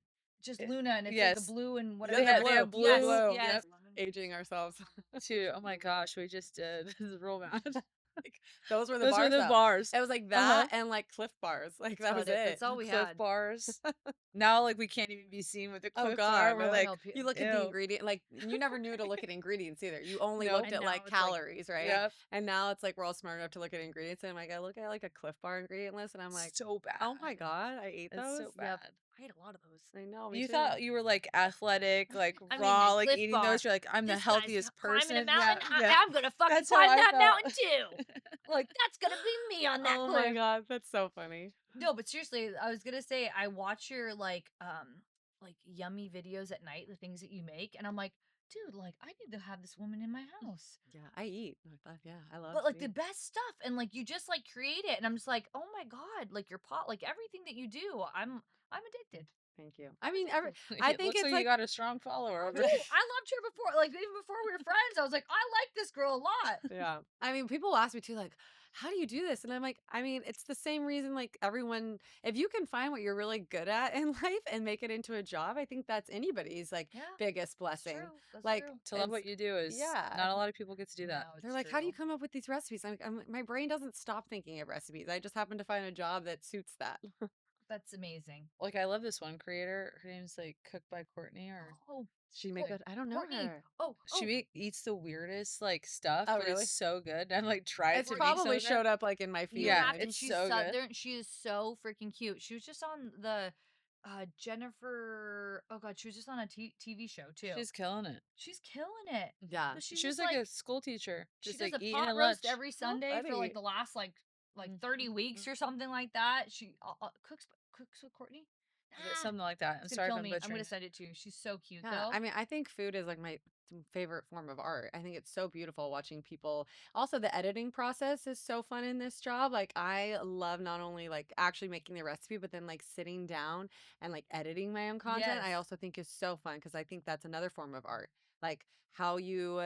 C: just
B: It-
C: Luna and it's like the
B: yes.
C: blue and
A: Yeah,
C: whatever?
B: They have blue.
C: Yes,
A: blue.
C: yes.
A: Aging ourselves.
B: Too. Oh my gosh, we just did. This is real mad.
A: Like those were the
B: Those were
A: bars
B: the
A: though.
B: bars.
A: It was like
B: Uh-huh.
A: that and like Cliff bars. Like
C: That's
A: that was
C: about it.
A: it.
C: That's all we
B: Cliff
C: had.
B: bars. Now like we can't even be seen with a
A: Oh
B: Cliff bar.
A: God.
B: We're like,
C: No,
A: You look at the
B: ew.
A: ingredient, like you never knew to look at ingredients either. You only
B: Nope.
A: looked
C: And
A: at
C: now
A: like
C: it's like,
A: calories, right?
B: Yep.
A: And now it's like we're all smart enough to look at ingredients. And I'm like, I look at like a Cliff Bar ingredient list and I'm like,
B: So bad.
A: oh my God, I ate
B: It's
A: those.
B: so bad.
C: I ate a lot of those.
A: I know, me
B: You
A: too.
B: thought you were like athletic, like
C: I mean,
B: raw,
C: the
B: like
C: Cliff
B: eating
C: Bar.
B: those. You're like, I'm the
C: This guy's
B: healthiest
C: climbing
B: person.
C: a mountain.
B: Yeah.
C: I'm gonna fucking
B: That's how
C: climb
B: I
C: that
B: felt.
C: mountain too. Like that's gonna be me on that
A: Oh
C: cliff.
A: my God, that's so funny.
C: No, but seriously, I was gonna say I watch your like yummy videos at night, the things that you make, and I'm like, dude, like I need to have this woman in my house.
A: Yeah, I eat. Yeah, I love
C: But like
A: to
C: the
A: eat.
C: best stuff, and like you just like create it, and I'm just like, oh my god, like your pot, like everything that you do, I'm addicted.
A: Thank you. I
C: I'm
A: mean,
C: addicted.
A: I
B: It
A: think
B: looks
A: it's
B: like you
A: like
B: got a strong follower
C: I
B: over
C: do.
B: there.
C: I loved her before, like even before we were friends. I was like, I like this girl a lot.
A: yeah. I mean, people ask me too, like, how do you do this? And I'm like, I mean, it's the same reason, like, everyone, if you can find what you're really good at in life and make it into a job, I think that's anybody's, like,
C: Yeah,
A: biggest
C: that's
A: blessing.
C: true. That's
A: Like,
C: true.
B: To love
A: it's,
B: what you do is
A: yeah.
B: not a lot of people get to do that.
C: No,
A: They're
C: it's
A: like, how do you
C: true.
A: come up with these recipes? My brain doesn't stop thinking of recipes. I just happen to find a job that suits that.
C: That's amazing.
B: Like I love this one creator. Her name's like Cook by Courtney, or
C: Oh,
A: She make
C: oh,
A: good. I don't know
C: Courtney.
A: her.
C: Oh,
B: eats the weirdest like stuff,
A: Oh,
B: but it's
A: really?
B: so good. I've like tried
A: It's
B: to make some
A: probably
B: of it.
A: showed up like in my
C: you
A: feed.
B: Yeah,
C: have,
A: Like,
C: and
B: it's
C: she's
B: so
C: so
B: good.
C: there. She is so freaking cute. She was just on the Jennifer. Oh God, she was just on a TV show too.
B: She's killing it.
C: She's killing it.
A: yeah.
C: So she's
B: She was
C: just
B: like
C: like
B: a school teacher,
C: she
B: just
C: does
B: like
C: a
B: eating
C: pot
B: at
C: roast
B: lunch.
C: every
A: How
C: Sunday for like
A: funny.
C: the last like
B: Mhm.
C: 30 weeks or something like that. She cooks with Courtney. Ah,
B: Something like that. I'm
C: it's gonna
B: sorry if
C: kill
B: I'm
C: me. I'm
B: butchering
C: gonna
B: it.
C: send it to you. She's so cute
A: Yeah,
C: though.
A: I mean, I think food is like my favorite form of art. I think it's so beautiful watching people. Also, the editing process is so fun in this job. Like, I love not only like actually making the recipe, but then like sitting down and like editing my own content.
C: Yes.
A: I also think is so fun because I think that's another form of art. Like how you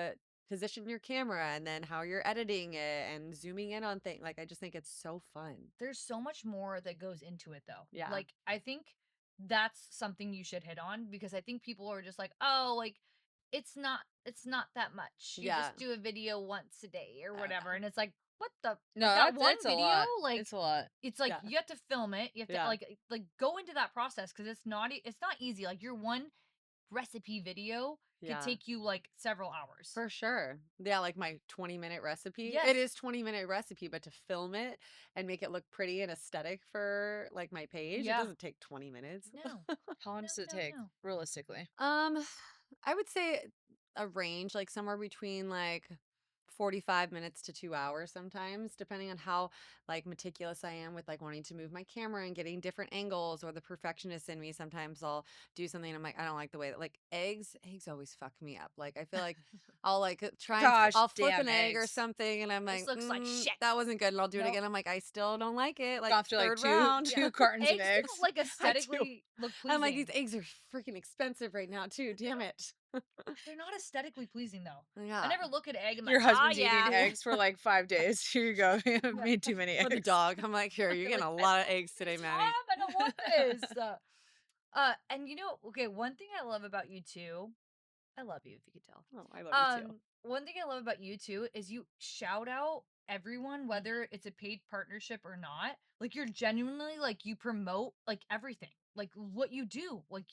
A: position your camera and then how you're editing it and zooming in on things. Like, I just think it's so fun.
C: There's so much more that goes into it though.
A: Yeah.
C: Like I think that's something you should hit on because I think people are just like, "Oh, like it's not that much. You
A: Yeah.
C: just do a video once a day or whatever." And it's like, "What the
B: No,
C: like that one
B: that's a
C: video,
B: lot.
C: like
B: It's a lot.
C: it's like
A: Yeah.
C: you have to film it. You have to
A: Yeah.
C: like go into that process because it's not easy. Like your one recipe video could
A: Yeah.
C: take you like several hours.
A: For sure. Yeah, like my 20-minute recipe.
C: Yes.
A: It is 20-minute recipe, but to film it and make it look pretty and aesthetic for like my page, it
C: Yeah.
A: doesn't take 20 minutes.
C: No.
B: How long
C: No,
B: does it
C: no,
B: take,
C: no.
B: realistically?
A: I would say a range, like somewhere between like 45 minutes to 2 hours sometimes, depending on how like meticulous I am with like wanting to move my camera and getting different angles or the perfectionist in me. Sometimes I'll do something and I'm like, I don't like the way that like eggs always fuck me up. Like I feel like I'll like try and
B: Gosh,
A: I'll flip
B: damn
A: an egg or
B: eggs.
A: something and I'm
C: This
A: like,
C: looks like shit.
A: that wasn't good. And I'll do it
C: Nope.
A: again. I'm like, I still don't like it. Like
B: Gone through like
A: third round.
B: two cartons of
C: Eggs
B: eggs.
C: don't like
A: I do.
C: aesthetically look pleasing.
A: I'm like, these eggs are freaking expensive right now too. Damn it.
C: They're not aesthetically pleasing though.
A: Yeah.
C: I never look at egg and I'm
B: Your
C: like,
B: husband's
C: yeah.
B: eating eggs for like 5 days. Here you go. You made too many
A: For the
B: eggs.
A: dog. I'm like, here, you're
C: They're
A: getting
C: like,
A: a
C: I
A: lot of
C: don't
A: eggs
C: want
A: today,
C: this,
A: Maddie.
C: Mom, I don't want this. And you know, okay, one thing I love about you too, I love you if you could tell.
A: Oh, I love you too.
C: One thing I love about you too is you shout out everyone, whether it's a paid partnership or not. Like you're genuinely like you promote like everything, like what you do, like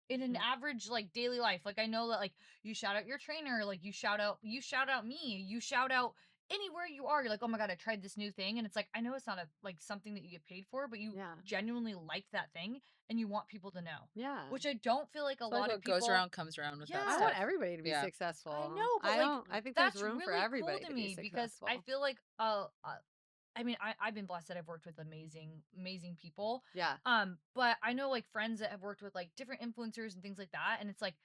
C: in an
A: Mhm.
C: average like daily life. Like I know that like you shout out your trainer, like you shout out me, you shout out anywhere you are. You're like, oh my god, I tried this new thing, and it's like I know it's not a like something that you get paid for, but you
A: Yeah.
C: genuinely like that thing and you want people to know.
A: Yeah.
C: Which I don't feel like a
B: I feel like
C: lot of
B: what goes
C: people.
B: around comes around with that
C: Yeah.
A: I
B: stuff.
A: want everybody to be
B: Yeah.
A: successful.
C: I know, but like
A: I think there's
C: that's
A: room for
C: really
A: everybody
C: cool
A: to
C: to
A: be
C: me because I
A: successful.
C: feel like I mean I've been blessed that I've worked with amazing people.
A: Yeah.
C: But I know like friends that have worked with like different influencers and things like that, and it's like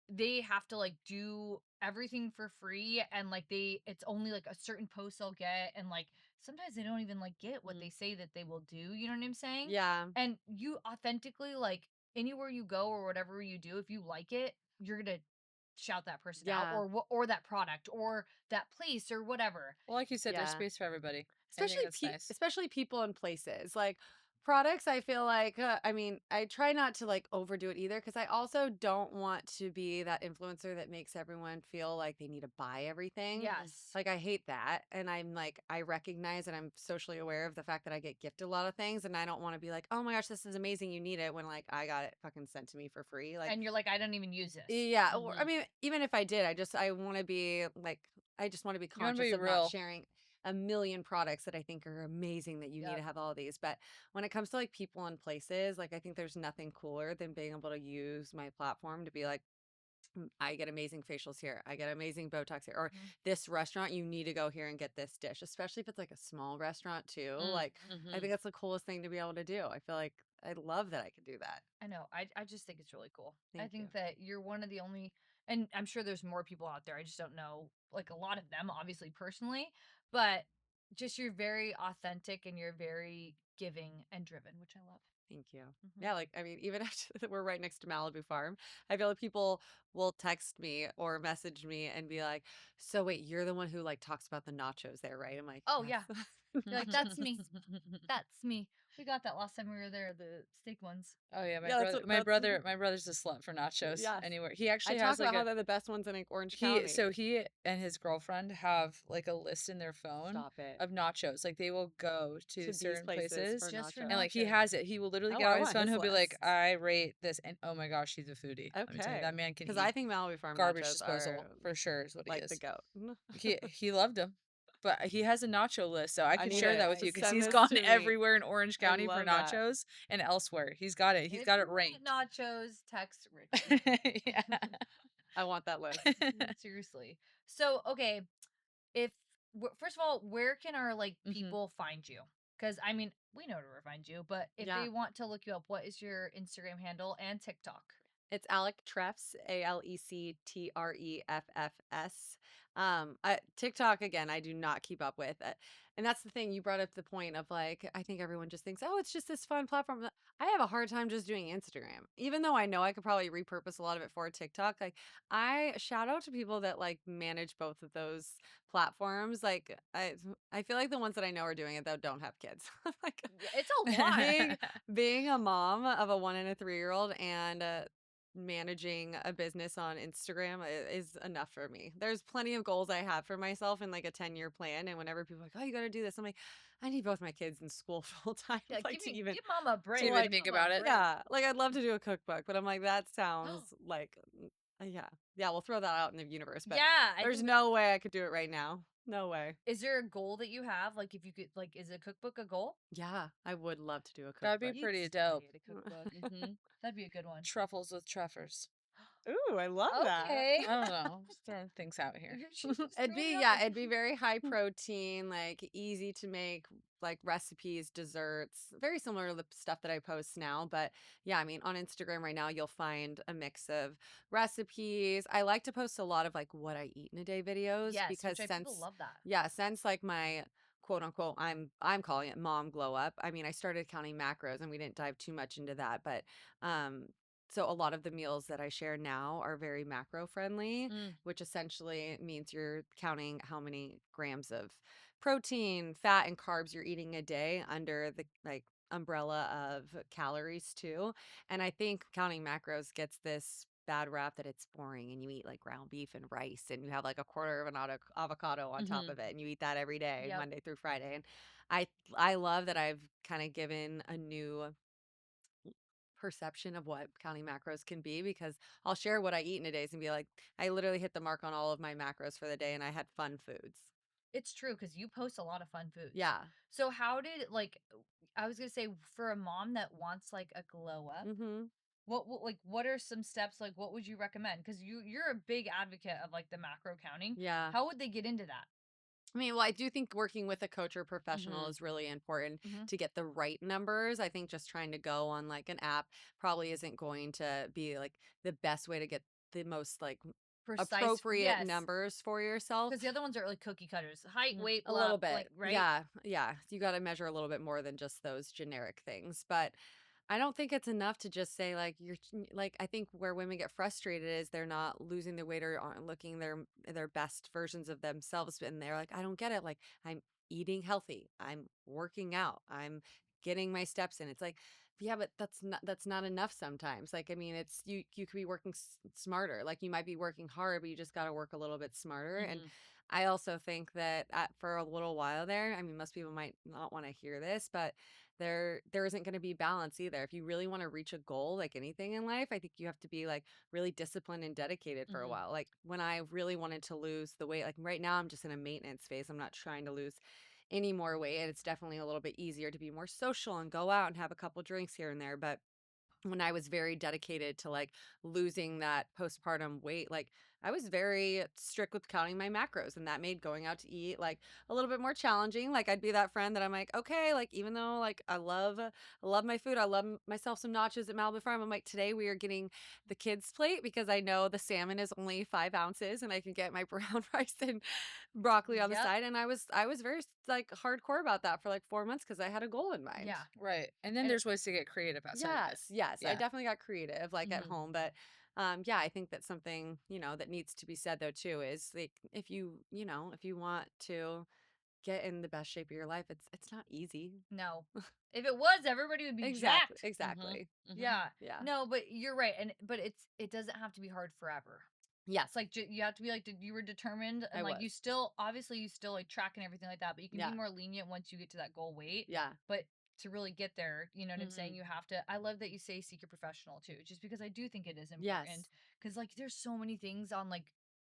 C: they have to like do everything for free, and like it's only like a certain post they'll get, and like sometimes they don't even like get what
A: Mhm.
C: they say that they will do. You know what I'm saying?
A: Yeah.
C: And you authentically like anywhere you go or whatever you do, if you like it, you're gonna shout that person out
A: Yeah.
C: or that product or that place or whatever.
B: Well, like you said, there's
A: Yeah.
B: space for everybody. I think that's nice.
A: Especially people and places. Like products, I feel like I mean, I try not to like overdo it either because I also don't want to be that influencer that makes everyone feel like they need to buy everything.
C: Yes.
A: Like I hate that. And I'm like I recognize and I'm socially aware of the fact that I get gifted a lot of things and I don't want to be like, "Oh my gosh, this is amazing. You need it," when like I got it fucking sent to me for free. Like
C: And you're like, I don't even use this.
A: yeah, or I
B: Mhm.
A: mean, even if I did, I want to be like I just want to be
B: You want to
A: conscious
B: be
A: of not
B: real.
A: sharing a million products that I think are amazing that you need to
C: Yep.
A: have all these. But when it comes to like people and places, like I think there's nothing cooler than being able to use my platform to be like, I get amazing facials here. I get amazing Botox here. Or
C: Mhm.
A: this restaurant, you need to go here and get this dish, especially if it's like a small restaurant too. Like I
B: Mm-hmm.
A: think that's the coolest thing to be able to do. I feel like I love that I could do that.
C: I know. I just think it's really cool. I
A: Thank you.
C: think that you're one of the only and I'm sure there's more people out there. I just don't know like a lot of them, obviously personally, but just you're very authentic and you're very giving and driven, which I love.
A: Thank you.
C: Mhm.
A: Yeah, like I mean, even after we're right next to Malibu Farm, I feel like people will text me or message me and be like, "So wait, you're the one who like talks about the nachos there, right?" I'm like,
C: Oh yeah,
A: "Yes."
C: you're like that's me, that's me. We got that last time we were there, the steak ones.
B: Oh yeah,
A: Yeah, that's
B: my brother's a slut for nachos
A: yes.
B: anywhere. He
A: I
B: actually
A: talk
B: has like
A: about
B: a
A: how they're the best ones in like, Orange
B: he
A: County.
B: so he and his girlfriend have like a list in their phone
A: Stop it.
B: of nachos. Like they will go to
A: To these
B: certain
A: places for
B: places
C: Just for
B: and
A: nachos.
B: like he
C: nachos.
B: has it. He will literally
A: Oh,
B: get
A: I
B: out his
A: want
B: phone.
A: his
B: He'll be like,
A: list.
B: I rate this, and oh my gosh, he's a foodie. Let me tell you,
A: Okay,
B: that man can
A: because I
B: eat
A: think Malibu Farm
B: garbage
A: nachos are
B: disposal for sure. Is what he
A: like the
B: is.
A: goat.
B: He loved them, but he has a nacho list, so I
A: I
B: could
A: need
B: share
A: it.
B: that with you because
A: Send
B: he's
A: this
B: gone
A: to me.
B: everywhere in Orange
A: I
B: County for
A: love that.
B: nachos and elsewhere. He's got it. He's
C: If
B: got
C: you
B: it
C: want
B: ranked.
C: nachos, text Richie.
B: Yeah.
A: I want that list.
C: Seriously. So, okay, if first of all, where can our like
B: hmm
C: people find you? Because I mean, we know where to find you, but if
A: Yeah.
C: they want to look you up, what is your Instagram handle and TikTok?
A: It's Alec Treffs, Alectreffs. TikTok again, I do not keep up with it, and that's the thing. You brought up the point of like, I think everyone just thinks, oh, it's just this fun platform. I have a hard time just doing Instagram, even though I know I could probably repurpose a lot of it for TikTok. Like, I shout out to people that like manage both of those platforms. Like, I feel like the ones that I know are doing it though don't have kids. Like,
C: Yeah, it's a lot.
A: being being a mom of a 1 and a 3-year-old and managing a business on Instagram is enough for me. There's plenty of goals I have for myself in like a 10-year plan. And whenever people are like, oh, you got to do this, I'm like, I need both my kids in school full time.
C: Yeah,
A: Like to even,
C: give mom a
B: To
C: break.
B: even
A: like,
C: Give
B: think
C: mom
B: about
C: a
B: it.
C: break.
A: yeah, like I'd love to do a cookbook, but I'm like, that sounds like, yeah, yeah, we'll throw that out in the universe. But
C: Yeah, I
A: there's
C: think
A: no way I could do it right now. No way.
C: is there a goal that you have? Like if you could like is a cookbook a goal?
A: Yeah, I would love to do a
B: That would be
A: cookbook.
C: We
B: pretty dope.
C: started a cookbook.
B: hmm
C: That'd be a good one.
B: Truffles with truffers.
A: Ooh, I love that.
C: Okay.
B: I don't know. Just throwing things out here.
C: She's just
A: It'd
C: throwing
A: be
C: it out
A: yeah,
C: there.
A: it'd be very high protein, like easy to make, like recipes, desserts, very similar to the stuff that I post now. But yeah, I mean, on Instagram right now, you'll find a mix of recipes. I like to post a lot of like what I eat in a day videos
C: Yes,
A: because
C: which I people
A: since
C: love that.
A: yeah, since like my quote unquote I'm calling it mom glow up. I mean, I started counting macros and we didn't dive too much into that, but um so a lot of the meals that I share now are very macro friendly,
B: Mm.
A: which essentially means you're counting how many grams of protein, fat, and carbs you're eating a day under the like umbrella of calories too. And I think counting macros gets this bad rap that it's boring and you eat like ground beef and rice and you have like a quarter of an avocado on top
B: hmm
A: of it and you eat that every day,
C: Yep.
A: Monday through Friday. And I I love that I've kind of given a new perception of what counting macros can be because I'll share what I eat in a day and be like, I literally hit the mark on all of my macros for the day and I had fun foods.
C: It's true because you post a lot of fun foods.
A: Yeah.
C: So how did like I was gonna say for a mom that wants like a glow up,
A: Mm-hmm.
C: what are some steps like what would you recommend? Because you're a big advocate of like the macro counting.
A: Yeah.
C: How would they get into that?
A: I mean, well, I do think working with a coach or professional
B: hmm
A: is really important
C: Hmm.
A: to get the right numbers. I think just trying to go on like an app probably isn't going to be like the best way to get the most like
C: Precise,
A: appropriate
C: yes.
A: numbers for yourself.
C: Because the other ones are like cookie cutters, height,
B: hmm
C: weight,
A: A
C: blah,
A: little bit.
C: like right.
A: Yeah. Yeah. You got to measure a little bit more than just those generic things. But I don't think it's enough to just say like like I think where women get frustrated is they're not losing the weight or aren't looking their best versions of themselves and they're like I don't get it like I'm eating healthy, I'm working out, I'm getting my steps in. It's like yeah, but that's not enough sometimes. Like I mean, it's you could be working smarter. Like you might be working hard, but you just got to work a little bit smarter. And
B: hmm
A: I also think that for a little while there, I mean, most people might not want to hear this, but there isn't going to be balance either. If you really want to reach a goal like anything in life, I think you have to be like really disciplined and dedicated for a
B: hmm
A: while. Like when I really wanted to lose the weight, like right now I'm just in a maintenance phase. I'm not trying to lose any more weight and it's definitely a little bit easier to be more social and go out and have a couple drinks here and there, but when I was very dedicated to like losing that postpartum weight, like I was very strict with counting my macros, and that made going out to eat like a little bit more challenging. Like I'd be that friend that I'm like, okay, like even though like I love my food, I love myself some nachos at Malibu Farm. I'm like, today we are getting the kids' plate because I know the salmon is only 5 ounces, and I can get my brown rice and broccoli on the
C: Yep.
A: side. And I was very like hardcore about that for like 4 months because I had a goal in mind.
C: Yeah.
B: Right. And then
C: And
B: there's ways to get creative outside of it.
A: Yes, I
B: Yeah.
A: definitely got creative, like, at
B: Mhm.
A: home, but, yeah, I think that's something, that needs to be said, though, too, is, like, if you want to get in the best shape of your life, it's not easy.
C: no. If it was, everybody would be
A: Exactly,
C: jacked.
B: Mhm.
A: exactly.
B: Mhm.
C: Yeah.
A: Yeah.
C: No, but you're right. But it doesn't have to be hard forever.
A: Yes,
C: It's like you have to be like you were determined and
A: I
C: like
A: was.
C: you still obviously you still like track and everything like that, but you can be
A: Yeah,
C: more lenient once you get to that goal weight.
A: yeah.
C: But to really get there, you know what I'm saying?
B: Mhm.
C: You have to I love that you say seek a professional too, just because I do think it is important.
A: Yes.
C: Because like there's so many things on like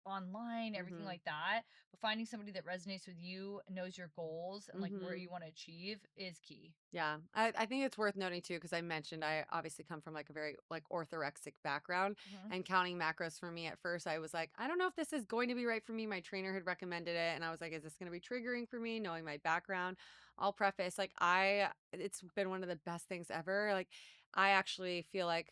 C: online, everything
A: Mhm,
C: like that. But finding somebody that resonates with you, knows your goals and like where
A: mhm.
C: you want to achieve is key.
A: Yeah, I think it's worth noting too, because I mentioned I obviously come from like a very like orthorexic background,
C: Hmm.
A: and counting macros for me at first, I was like, I don't know if this is going to be right for me. My trainer had recommended it, and I was like, is this going to be triggering for me? Knowing my background, I'll preface like it's been one of the best things ever. Like, I actually feel like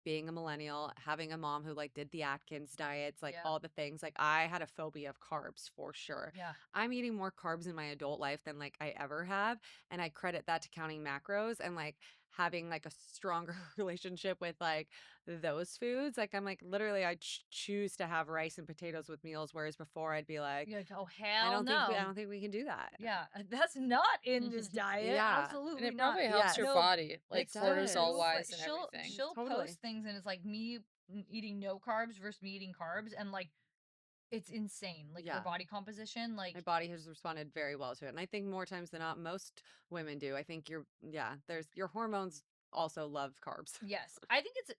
A: being a millennial, having a mom who like did the Atkins diets, like
C: Yeah.
A: all the things, like I had a phobia of carbs for sure.
C: Yeah.
A: I'm eating more carbs in my adult life than like I ever have, and I credit that to counting macros and like having like a stronger relationship with like those foods. Like I'm like literally I choose to have rice and potatoes with meals, whereas before I'd be like,
C: You're like, oh
A: I
C: hell
A: don't think I
C: no.
A: don't think we can do that.
C: Yeah, that's not in this diet.
A: Yeah,
B: And
C: Absolutely
B: it
C: not.
B: probably helps your
A: yes,
C: No,
B: body,
A: it
B: like
C: it's so
A: does.
B: cortisol
C: true. But
B: wise and
C: she'll
B: everything.
C: she'll
A: Totally.
C: post things and it's like me eating no carbs versus me eating carbs, and like it's insane. Like her
A: Yeah.
C: body composition, like
A: My body has responded very well to it. And I think more times than not, most women do. I think there's your hormones also love carbs.
C: yes, I think it's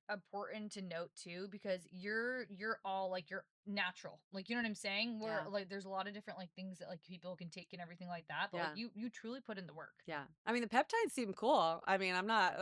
C: important to note too because you're all like you're natural, like you know what I'm saying. Where
A: Yeah.
C: like there's a lot of different like things that like people can take and everything like that, but like
A: Yeah.
C: you truly put in the work.
A: Yeah. I mean, the peptides seem cool. I mean, I'm not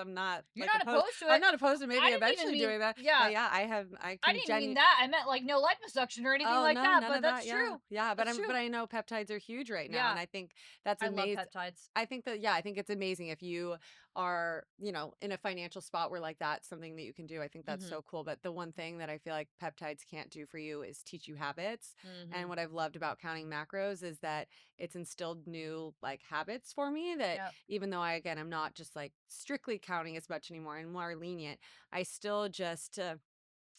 C: You're
A: like
C: not
A: opposed.
C: opposed to
A: I'm
C: it.
A: not opposed to
C: I
A: maybe
C: didn't even
A: eventually
C: mean
A: doing that.
C: yeah.
A: But yeah, I
C: I
A: can
C: didn't mean that. I meant like no liposuction or anything
A: Oh,
C: like
A: no,
C: that,
A: none
C: but
A: of
C: that's
A: that. Yeah.
C: true.
A: Yeah,
C: That's
A: but
C: true.
A: I know peptides are huge right now, and
C: Yeah,
A: I think that's
C: I love
A: amazing.
C: peptides.
A: I think that yeah, I think it's amazing if you are, in a financial spot where like that's something that you can do. I think that's
B: Mhm.
A: so cool. But the one thing that I feel like peptides can't do for you is teach you habits. And
B: Mhm.
A: what I've loved about counting macros is that it's instilled new like habits for me that
C: Yeah.
A: even though I'm not just like strictly counting as much anymore and more lenient, I still just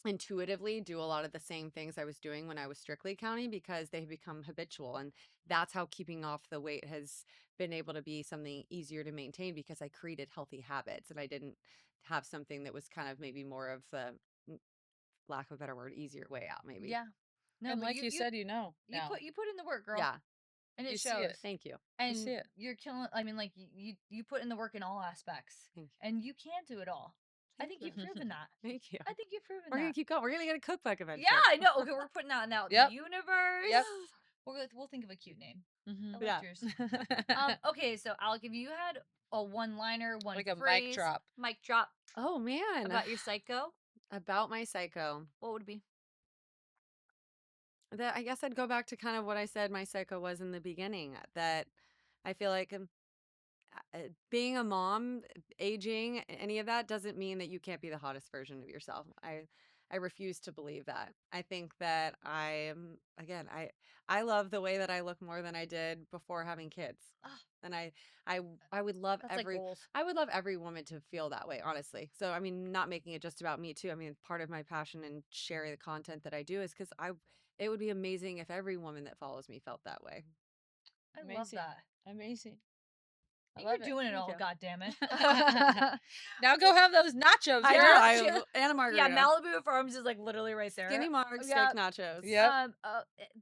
A: intuitively do a lot of the same things I was doing when I was strictly counting because they have become habitual. And that's how keeping off the weight has been able to be something easier to maintain because I created healthy habits and I didn't have something that was kind of maybe more of the lack of a better word, easier way out, maybe.
C: Yeah. No,
B: And
C: but
B: like you said, now.
C: you put in the work, girl,
A: Yeah.
C: and
B: You
C: it
B: see it.
C: shows.
A: Thank you.
B: You see
C: And
B: it.
C: you're killing. I mean, like you put in the work in all aspects,
A: Thank you.
C: and you can do it all. I
A: Thank
C: think
A: you.
C: you've proven that.
A: Thank you.
C: I think you've proven
A: We're going
C: that.
A: to keep going. We're going to get a cookbook
C: Yeah,
A: eventually.
C: I know. Okay, we're putting that out in the
B: Yep.
C: universe.
B: Yep.
C: We'll think of a cute name. I
B: Mhm.
C: like
A: Yeah.
C: yours. Okay, so Alec, if you had a one-liner, one
B: Like a mic
C: phrase,
B: drop.
C: mic drop
A: Oh, man.
C: about your psycho,
A: About my psycho.
C: what would it be?
A: That I guess I'd go back to kind of what I said my psycho was in the beginning, that I feel like being a mom, aging, any of that doesn't mean that you can't be the hottest version of yourself. I refuse to believe that. I think that I am again, I love the way that I look more than I did before having kids.
C: Ah,
A: And I I would love
C: that's like goals.
A: I would love every woman to feel that way, honestly. So I mean, not making it just about me too. I mean, part of my passion and sharing the content that I do is cuz I it would be amazing if every woman that follows me felt that way.
C: I love
B: Amazing.
C: that.
B: Amazing. I
C: And you're
B: love it.
C: doing it
A: Thank
C: all,
A: you.
C: god damn it.
B: Now go have those nachos,
A: I
B: girl.
A: know.
C: Yeah.
A: And a
C: Yeah,
A: margarita.
C: Malibu Farms is like literally right there.
A: Skinny Margs,
C: Yeah.
A: fake nachos.
B: Yep.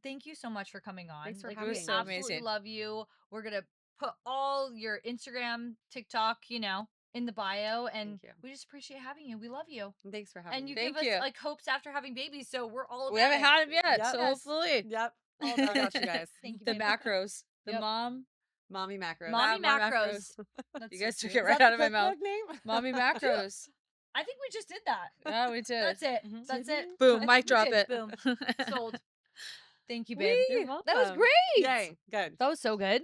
C: Thank you so much for coming on.
A: Thanks for
C: Like
B: It was
C: we
A: having
B: so
A: me.
C: absolutely
B: amazing.
C: love you. We're gonna put all your Instagram, TikTok, in the bio, and
A: Thank you.
C: we just appreciate having you. We love you.
A: And thanks for having
C: And
A: me.
C: you give
B: Thank
C: us
B: you.
C: like hopes after having babies, so we're all about
B: We haven't
C: it.
B: had them yet,
A: Yep.
B: so
C: Yes.
B: hopefully.
A: Yep.
C: All
A: I
C: about
A: got
C: it.
A: you guys.
C: Thank you,
B: The
C: babe.
B: macros. The
C: Yep.
B: mom.
A: Mommy macros.
C: Mommy
B: Mom
C: macros.
B: macros.
C: That's
B: You
C: so
B: guys took
C: cute.
B: it
A: Is
B: right
A: that
B: out
A: the
B: of my mouth.
A: cookbook name?
B: Mommy macros.
C: I think we just did that.
B: Yeah, we did.
C: That's it.
B: Mhm.
C: That's it.
B: Boom,
C: I
B: mic
C: think we
B: drop
C: did.
B: it.
C: Boom. Sold. Thank you, babe.
A: You're
B: Whee!
C: That was
A: welcome.
C: great.
A: Yay, good.
C: That was so good.